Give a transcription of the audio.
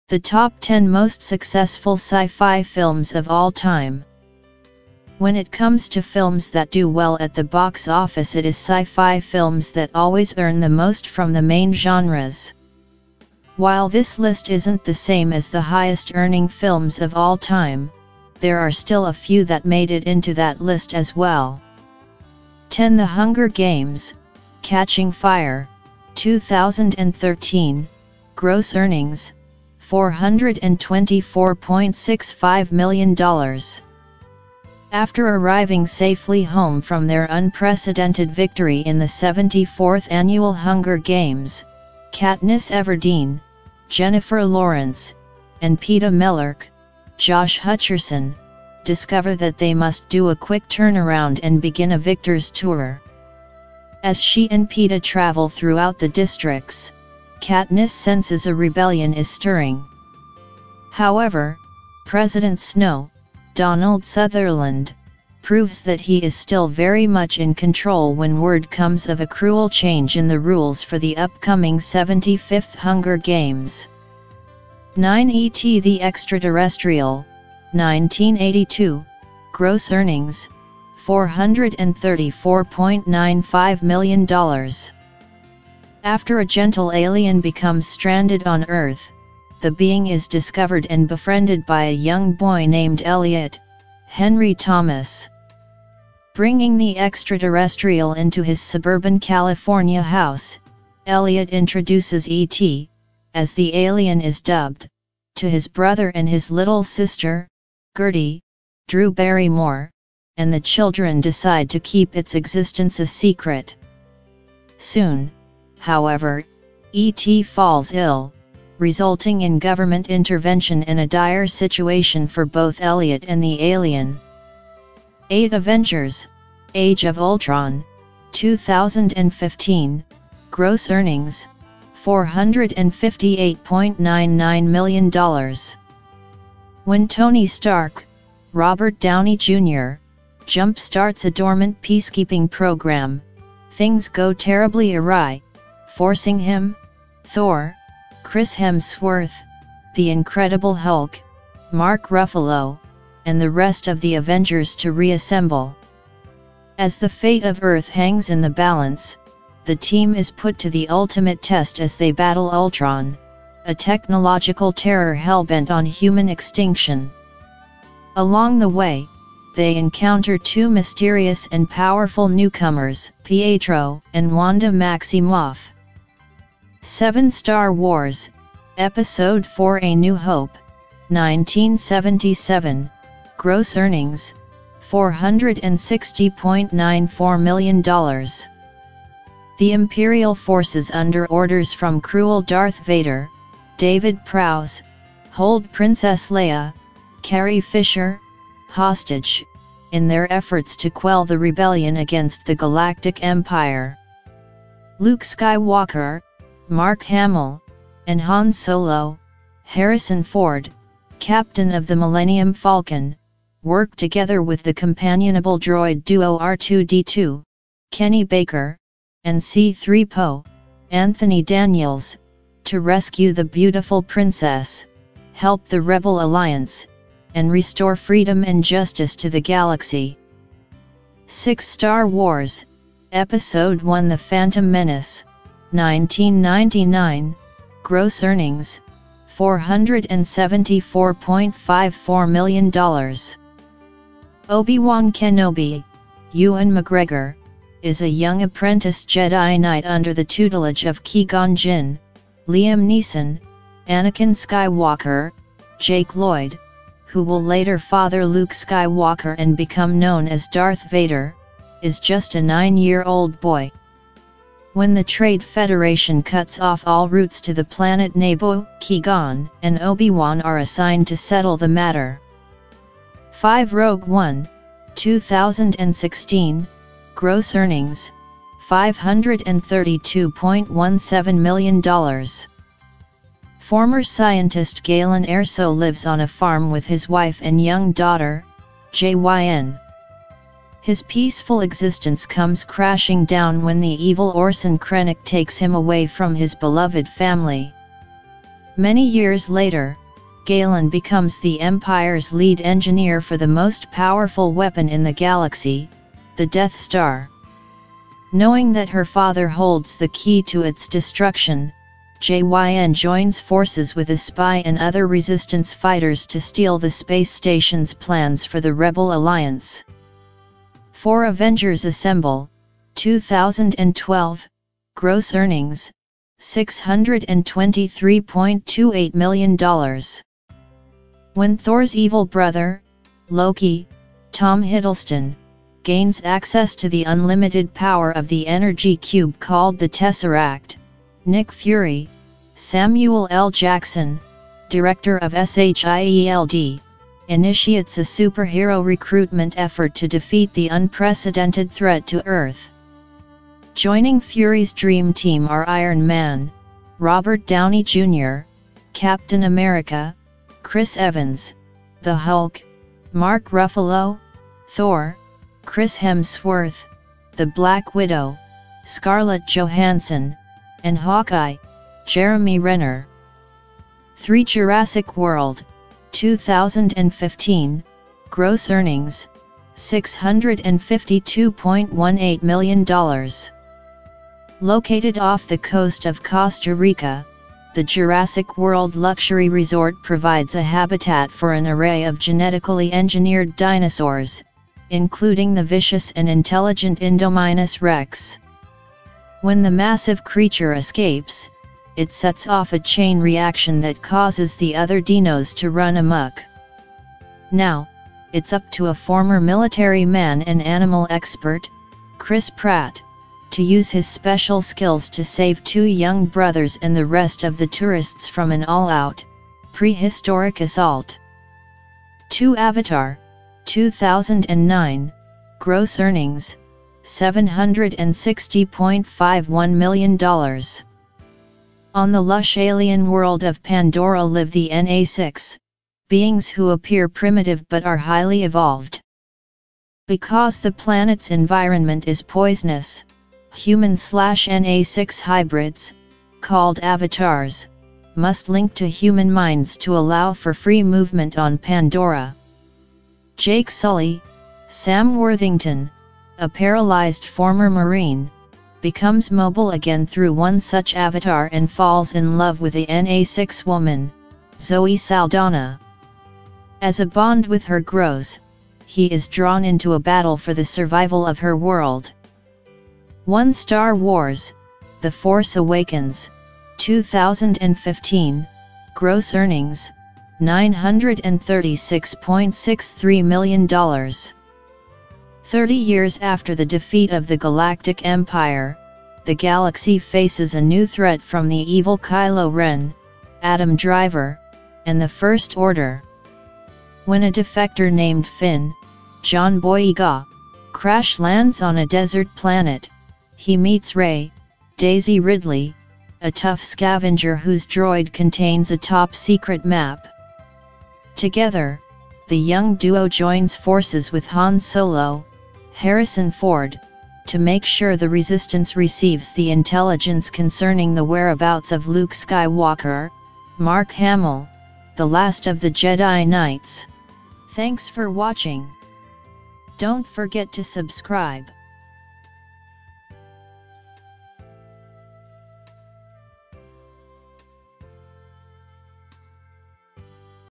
The top 10 most successful sci-fi films of all time. When it comes to films that do well at the box office, it is sci-fi films that always earn the most from the main genres. While this list isn't the same as the highest earning films of all time, there are still a few that made it into that list as well. 10. The Hunger Games: Catching Fire, 2013, gross earnings, $424.65 million. After arriving safely home from their unprecedented victory in the 74th Annual Hunger Games, Katniss Everdeen, Jennifer Lawrence, and Peeta Mellark, Josh Hutcherson, discover that they must do a quick turnaround and begin a victor's tour. As she and Peeta travel throughout the districts, Katniss senses a rebellion is stirring. However, President Snow, Donald Sutherland, proves that he is still very much in control when word comes of a cruel change in the rules for the upcoming 75th Hunger Games. 9. E.T. the Extraterrestrial, 1982, gross earnings, $434.95 million. After a gentle alien becomes stranded on Earth, the being is discovered and befriended by a young boy named Elliot, Henry Thomas. Bringing the extraterrestrial into his suburban California house, Elliot introduces E.T., as the alien is dubbed, to his brother and his little sister, Gertie, Drew Barrymore, and the children decide to keep its existence a secret. Soon, however, E.T. falls ill, resulting in government intervention and a dire situation for both Elliot and the alien. 8. Avengers: Age of Ultron, 2015, gross earnings, $458.99 million. When Tony Stark, Robert Downey Jr., jump-starts a dormant peacekeeping program, things go terribly awry, forcing him, Thor, Chris Hemsworth, the Incredible Hulk, Mark Ruffalo, and the rest of the Avengers to reassemble. As the fate of Earth hangs in the balance, the team is put to the ultimate test as they battle Ultron, a technological terror hell-bent on human extinction. Along the way, they encounter two mysterious and powerful newcomers, Pietro and Wanda Maximoff. 7. Star Wars: Episode 4: A New Hope, 1977, gross earnings, $460.94 million. The Imperial forces under orders from cruel Darth Vader, David Prowse, hold Princess Leia, Carrie Fisher, hostage, in their efforts to quell the rebellion against the Galactic Empire. Luke Skywalker, Mark Hamill, and Han Solo, Harrison Ford, captain of the Millennium Falcon, work together with the companionable droid duo R2-D2, Kenny Baker, and C-3PO, Anthony Daniels, to rescue the beautiful princess, help the Rebel Alliance, and restore freedom and justice to the galaxy. 6. Star Wars: Episode 1: The Phantom Menace, 1999, gross earnings, $474.54 million. Obi-Wan Kenobi, Ewan McGregor, is a young apprentice Jedi Knight under the tutelage of Qui-Gon Jinn, Liam Neeson, Anakin Skywalker, Jake Lloyd, who will later father Luke Skywalker and become known as Darth Vader, is just a 9-year-old boy. When the Trade Federation cuts off all routes to the planet Naboo, Qui-Gon and Obi-Wan are assigned to settle the matter. 5. Rogue One, 2016, gross earnings, $532.17 million. Former scientist Galen Erso lives on a farm with his wife and young daughter, JYN. His peaceful existence comes crashing down when the evil Orson Krennic takes him away from his beloved family. Many years later, Galen becomes the Empire's lead engineer for the most powerful weapon in the galaxy, the Death Star. Knowing that her father holds the key to its destruction, JYN joins forces with a spy and other Resistance fighters to steal the space station's plans for the Rebel Alliance. For Avengers Assemble, 2012, gross earnings, $623.28 million. When Thor's evil brother, Loki, Tom Hiddleston, gains access to the unlimited power of the energy cube called the Tesseract, Nick Fury, Samuel L. Jackson, director of SHIELD, initiates a superhero recruitment effort to defeat the unprecedented threat to Earth. Joining Fury's dream team are Iron Man, Robert Downey Jr., Captain America, Chris Evans, the Hulk, Mark Ruffalo, Thor, Chris Hemsworth, the Black Widow, Scarlett Johansson, and Hawkeye, Jeremy Renner. 3 Jurassic World, 2015, gross earnings, $652.18 million. Located off the coast of Costa Rica, the Jurassic World Luxury Resort provides a habitat for an array of genetically engineered dinosaurs, including the vicious and intelligent Indominus Rex. When the massive creature escapes, it sets off a chain reaction that causes the other dinos to run amok. Now, it's up to a former military man and animal expert, Chris Pratt, to use his special skills to save 2 young brothers and the rest of the tourists from an all-out, prehistoric assault. 2 Avatar, 2009, gross earnings, $760.51 million. On the lush alien world of Pandora live the NA6, beings who appear primitive but are highly evolved. Because the planet's environment is poisonous, human/NA6 hybrids, called avatars, must link to human minds to allow for free movement on Pandora. Jake Sully, Sam Worthington, a paralyzed former Marine, becomes mobile again through one such avatar and falls in love with a NA6 woman, Zoe Saldana. As a bond with her grows, he is drawn into a battle for the survival of her world. 1 Star Wars, The Force Awakens, 2015, gross earnings, $936.63 million. 30 years after the defeat of the Galactic Empire, the galaxy faces a new threat from the evil Kylo Ren, Adam Driver, and the First Order. When a defector named Finn, John Boyega, crash lands on a desert planet, he meets Rey, Daisy Ridley, a tough scavenger whose droid contains a top-secret map. Together, the young duo joins forces with Han Solo, Harrison Ford, to make sure the Resistance receives the intelligence concerning the whereabouts of Luke Skywalker, Mark Hamill, the last of the Jedi Knights. Thanks for watching. Don't forget to subscribe.